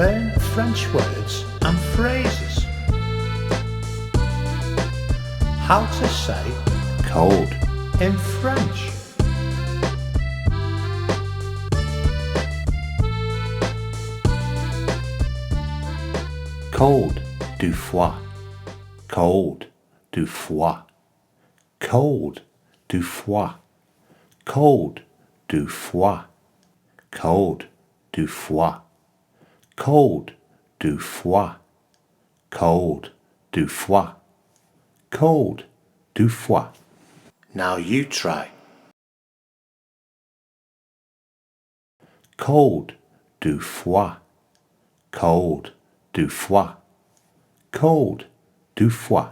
Learn French words and phrases. How to say cold, in French. cold, du froid, cold, du froid, cold, du froid, cold, du froid, cold, du froid, cold, du froid, cold, du froid, cold, du froid. Now you try. Cold, du froid, cold, du froid, cold, du froid.